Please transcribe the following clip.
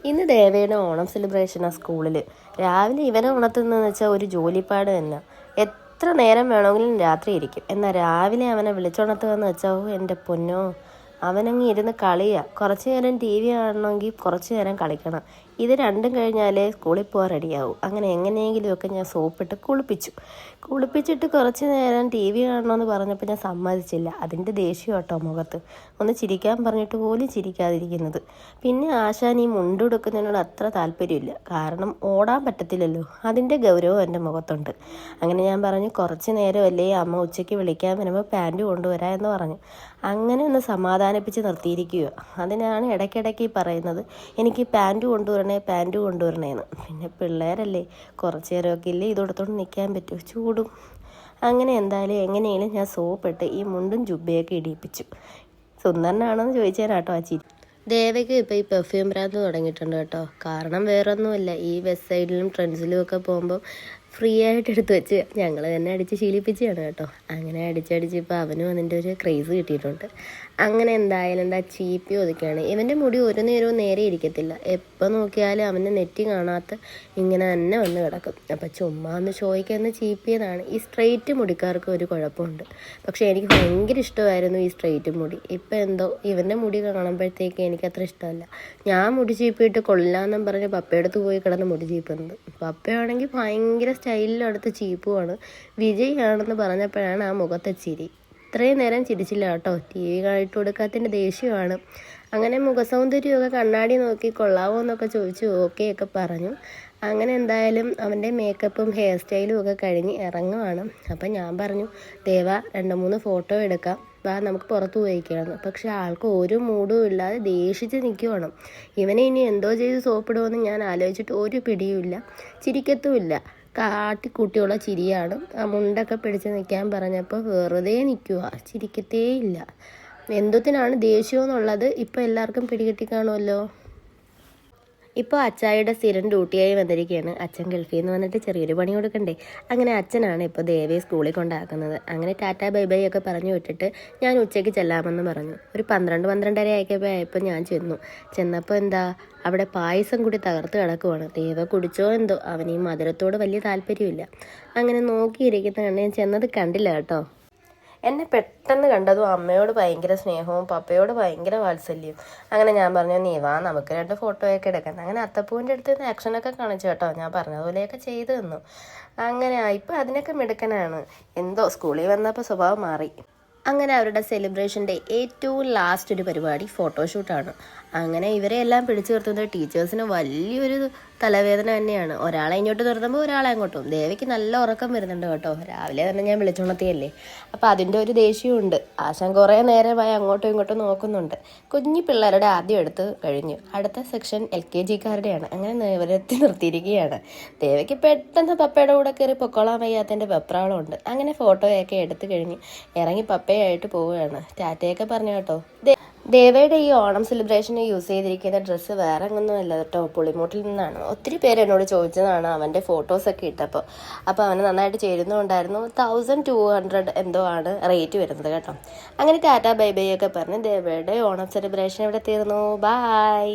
ഇന്ന് ദേവയുടെ ഓണം സെലിബ്രേഷനാണ് സ്കൂളിൽ. രാവിലെ ഇവനെ ഉണർത്തുന്നതെന്ന് വെച്ചാൽ ഒരു ജോലിപ്പാട് തന്നെ. എത്ര നേരം വേണമെങ്കിലും രാത്രി ഇരിക്കും. എന്നാൽ രാവിലെ അവനെ വിളിച്ചുണർത്തുകയെന്ന് വെച്ചാൽ എൻ്റെ പൊന്നോ, അവനങ്ങ് ഇരുന്ന് കളിയാണ്. കുറച്ച് നേരം ടി വി കാണണമെങ്കിൽ കുറച്ച് നേരം കളിക്കണം. ഇത് രണ്ടും കഴിഞ്ഞാലേ സ്കൂളിൽ പോകാൻ റെഡിയാവും. അങ്ങനെ എങ്ങനെയെങ്കിലുമൊക്കെ ഞാൻ സോപ്പിട്ട് കുളിപ്പിച്ചിട്ട് കുറച്ച് നേരം ടി വി കാണണമെന്ന് പറഞ്ഞപ്പോൾ ഞാൻ സമ്മതിച്ചില്ല. അതിൻ്റെ ദേഷ്യം കേട്ടോ മുഖത്ത്. ഒന്ന് ചിരിക്കാൻ പറഞ്ഞിട്ട് പോലും ചിരിക്കാതിരിക്കുന്നത്. പിന്നെ ആശാൻ ഈ മുണ്ടുടുക്കുന്നതിനോട് അത്ര താല്പര്യമില്ല. കാരണം ഓടാൻ പറ്റത്തില്ലല്ലോ, അതിൻ്റെ ഗൗരവം എൻ്റെ മുഖത്തുണ്ട്. അങ്ങനെ ഞാൻ പറഞ്ഞു, കുറച്ച് നേരമല്ലേ അമ്മ ഉച്ചയ്ക്ക് വിളിക്കാൻ വരുമ്പോൾ പാൻറ്റ് കൊണ്ടുവരാം എന്ന് പറഞ്ഞു. അങ്ങനെ ഒന്ന് സമാധാനിപ്പിച്ച് നിർത്തിയിരിക്കുക. അതിനാണ് ഇടയ്ക്കിടയ്ക്ക് പറയുന്നത്, എനിക്ക് പാൻറ്റ് കൊണ്ടുവരണേന്ന്. പിന്നെ പിള്ളേരല്ലേ, കുറച്ച് നേരമൊക്കെ ഇല്ലേ ഇതോടത്തോണ്ട് നിൽക്കാൻ പറ്റും, ചൂടും. അങ്ങനെ എന്തായാലും എങ്ങനെയും ഞാൻ സോപ്പിട്ട് ഈ മുണ്ടും ജുബയൊക്കെ ഇടിയിപ്പിച്ചു. സുന്ദരനാണെന്ന് ചോദിച്ചാലാട്ടോ ആ ചിരി. ദേവയ്ക്ക് ഇപ്പോൾ ഈ പെർഫ്യൂം ബ്രാൻഡ് തുടങ്ങിയിട്ടുണ്ട് കേട്ടോ. കാരണം വേറൊന്നുമില്ല, ഈ വെസ്റ്റ് സൈഡിലും ട്രെൻഡ്സിലും ഒക്കെ പോകുമ്പോൾ ഫ്രീ ആയിട്ട് എടുത്ത് വെച്ച് ഞങ്ങൾ തന്നെ അടിച്ച് ശീലിപ്പിച്ചാണ് കേട്ടോ. അങ്ങനെ അടിച്ചടിച്ച് ഇപ്പോൾ അവനും അതിൻ്റെ ഒരു ക്രേസ് കിട്ടിയിട്ടുണ്ട്. അങ്ങനെ എന്തായാലും എന്താ ചീപ്പി ഒതുക്കുകയാണ്. ഇവൻ്റെ മുടി ഒരു നേരവും നേരെ ഇരിക്കത്തില്ല. എപ്പോൾ നോക്കിയാലും അവൻ്റെ നെറ്റി കാണാത്ത ഇങ്ങനെ തന്നെ വന്ന് കിടക്കും. അപ്പോൾ ചുമ്മാ ഒന്ന് ചോദിക്കാമെന്ന് ചീപ്പിയതാണ്. ഈ സ്ട്രെയിറ്റ് മുടിക്കാർക്ക് ഒരു കുഴപ്പമുണ്ട്, പക്ഷേ എനിക്ക് ഭയങ്കര ഇഷ്ടമായിരുന്നു ഈ സ്ട്രെയിറ്റ് മുടി. ഇപ്പം എന്തോ ഇവൻ്റെ മുടി കാണുമ്പോഴത്തേക്ക് എനിക്കത്ര ഇഷ്ടമല്ല. ഞാൻ മുടി ചീപ്പിയിട്ട് കൊള്ളാമെന്നും പറഞ്ഞ് പപ്പയടുത്ത് പോയി കിടന്ന് മുടി ചീപ്പുന്നത്. പപ്പയാണെങ്കിൽ ഭയങ്കര സ്റ്റൈലിലടുത്ത് ചീപ്പുമാണ്. വിജയ് ആണെന്ന് പറഞ്ഞപ്പോഴാണ് ആ മുഖത്തെ ചിരി. ഇത്രയും നേരം ചിരിച്ചില്ല കേട്ടോ. ടി വി കാണിട്ട് കൊടുക്കാത്തതിൻ്റെ ദേഷ്യമാണ്. അങ്ങനെ മുഖസൗന്ദര്യമൊക്കെ കണ്ണാടി നോക്കി കൊള്ളാവോ എന്നൊക്കെ ചോദിച്ചു ഓക്കെ ഒക്കെ പറഞ്ഞു. അങ്ങനെ എന്തായാലും അവൻ്റെ മേക്കപ്പും ഹെയർ സ്റ്റൈലും ഒക്കെ കഴിഞ്ഞ് ഇറങ്ങുവാണ്. അപ്പം ഞാൻ പറഞ്ഞു, ദേവ 2-3 ഫോട്ടോ എടുക്കാം, വാ നമുക്ക് പുറത്ത് പോയിക്കാന്ന്. പക്ഷെ ആൾക്ക് ഒരു മൂഡും ഇല്ലാതെ ദേഷിച്ച് നിൽക്കുവാണ്. ഇവനെ ഇനി എന്തോ ചെയ്ത് സോപ്പിടുമെന്ന് ഞാൻ ആലോചിച്ചിട്ട് ഒരു പിടിയുമില്ല, ചിരിക്കത്തുമില്ല. കാട്ടിക്കൂട്ടിയുള്ള ചിരിയാണ്. ആ മുണ്ടൊക്കെ പിടിച്ച് നിൽക്കാൻ പറഞ്ഞപ്പോൾ വെറുതെ നിൽക്കുക, ചിരിക്കത്തേയില്ല. എന്തോത്തിനാണ് ദേഷ്യമെന്നുള്ളത് ഇപ്പോൾ എല്ലാവർക്കും പിടികിട്ടി കാണുമല്ലോ. ഇപ്പോൾ അച്ചായുടെ സ്ഥിരം ഡ്യൂട്ടിയായി വന്നിരിക്കുകയാണ്. അച്ഛൻ ഗൾഫിൽ നിന്ന് വന്നിട്ട് ചെറിയൊരു പണി കൊടുക്കണ്ടേ. അങ്ങനെ അച്ഛനാണ് ഇപ്പോൾ ദേവയെ സ്കൂളിൽ കൊണ്ടാക്കുന്നത്. അങ്ങനെ ടാറ്റാ ബൈ ബൈ ഒക്കെ പറഞ്ഞു വിട്ടിട്ട് ഞാൻ ഉച്ചയ്ക്ക് ചെല്ലാമെന്ന് പറഞ്ഞു. ഒരു 12-12:30 ആയപ്പോൾ ഞാൻ ചെന്നപ്പോൾ എന്താ അവിടെ പായസം കൂടി തകർത്ത് കിടക്കുവാണ്. ദേവ കുടിച്ചോ എന്തോ, അവന് ഈ മധുരത്തോട് വലിയ താല്പര്യമില്ല. അങ്ങനെ നോക്കിയിരിക്കുന്ന കണ്ട് ഞാൻ ചെന്നത് കണ്ടില്ല കേട്ടോ. എന്നെ പെട്ടെന്ന് കണ്ടതും അമ്മയോട് ഭയങ്കര സ്നേഹവും പപ്പയോട് ഭയങ്കര വാത്സല്യവും. അങ്ങനെ ഞാൻ പറഞ്ഞു, നീ വാ നമുക്ക് 2 ഫോട്ടോയൊക്കെ എടുക്കാം. അങ്ങനെ അത്തപ്പൂവിൻ്റെ അടുത്ത് നിന്ന് ആക്ഷനൊക്കെ കാണിച്ചു കേട്ടോ. ഞാൻ പറഞ്ഞതുപോലെയൊക്കെ ചെയ്തു തന്നു. അങ്ങനെ ഇപ്പം അതിനൊക്കെ മിടുക്കനാണ്. എന്തോ സ്കൂളിൽ വന്നപ്പോൾ സ്വഭാവം മാറി. അങ്ങനെ അവരുടെ സെലിബ്രേഷൻ്റെ ഏറ്റവും ലാസ്റ്റ് ഒരു പരിപാടി ഫോട്ടോഷൂട്ടാണ്. അങ്ങനെ ഇവരെ എല്ലാം പിടിച്ചു നിർത്തുന്നത് ടീച്ചേഴ്സിന് വലിയൊരു തലവേദന തന്നെയാണ്. ഒരാളെ ഇങ്ങോട്ട് നിർത്തുമ്പോൾ ഒരാളെ അങ്ങോട്ടും. ദേവയ്ക്ക് നല്ല ഉറക്കം വരുന്നുണ്ട് കേട്ടോ. രാവിലെ തന്നെ ഞാൻ വിളിച്ചുണർത്തിയല്ലേ. അപ്പോൾ അതിൻ്റെ ഒരു ദേഷ്യമുണ്ട്. ആശാൻ കുറേ നേരമായി അങ്ങോട്ടും ഇങ്ങോട്ടും നോക്കുന്നുണ്ട്. കുഞ്ഞു പിള്ളേരുടെ ആദ്യം എടുത്ത് കഴിഞ്ഞു. അടുത്ത സെക്ഷൻ LKG-കാരുടെയാണ്. അങ്ങനെ നിരത്തി നിർത്തിയിരിക്കുകയാണ്. ദേവയ്ക്ക് പെട്ടെന്ന് പപ്പയുടെ കൂടെ കയറി പൊക്കോളാൻ വയ്യാത്തതിൻ്റെ വെപ്രാളമുണ്ട്. അങ്ങനെ ഫോട്ടോയൊക്കെ എടുത്ത് കഴിഞ്ഞ് ഇറങ്ങി പപ്പയായിട്ട് പോവുകയാണ്. ടാറ്റയൊക്കെ പറഞ്ഞു കേട്ടോ. ദേവയുടെ ഈ ഓണം സെലിബ്രേഷന് യൂസ് ചെയ്തിരിക്കുന്ന ഡ്രസ്സ് വേറെ ഒന്നുമല്ല കേട്ടോ, പുളിമൂട്ടിൽ നിന്നാണ്. ഒത്തിരി പേര് എന്നോട് ചോദിച്ചതാണ് അവൻ്റെ ഫോട്ടോസൊക്കെ ഇട്ടപ്പോൾ. അപ്പോൾ അവന് നന്നായിട്ട് ചേരുന്നുണ്ടായിരുന്നു. 1200 എന്തോ ആണ് റേറ്റ് വരുന്നത് കേട്ടോ. അങ്ങനെ ടാറ്റാ ബൈ ബൈ ഒക്കെ പറഞ്ഞ് ദേവയുടെ ഓണം സെലിബ്രേഷൻ ഇവിടെ തീർന്നു. ബായ്.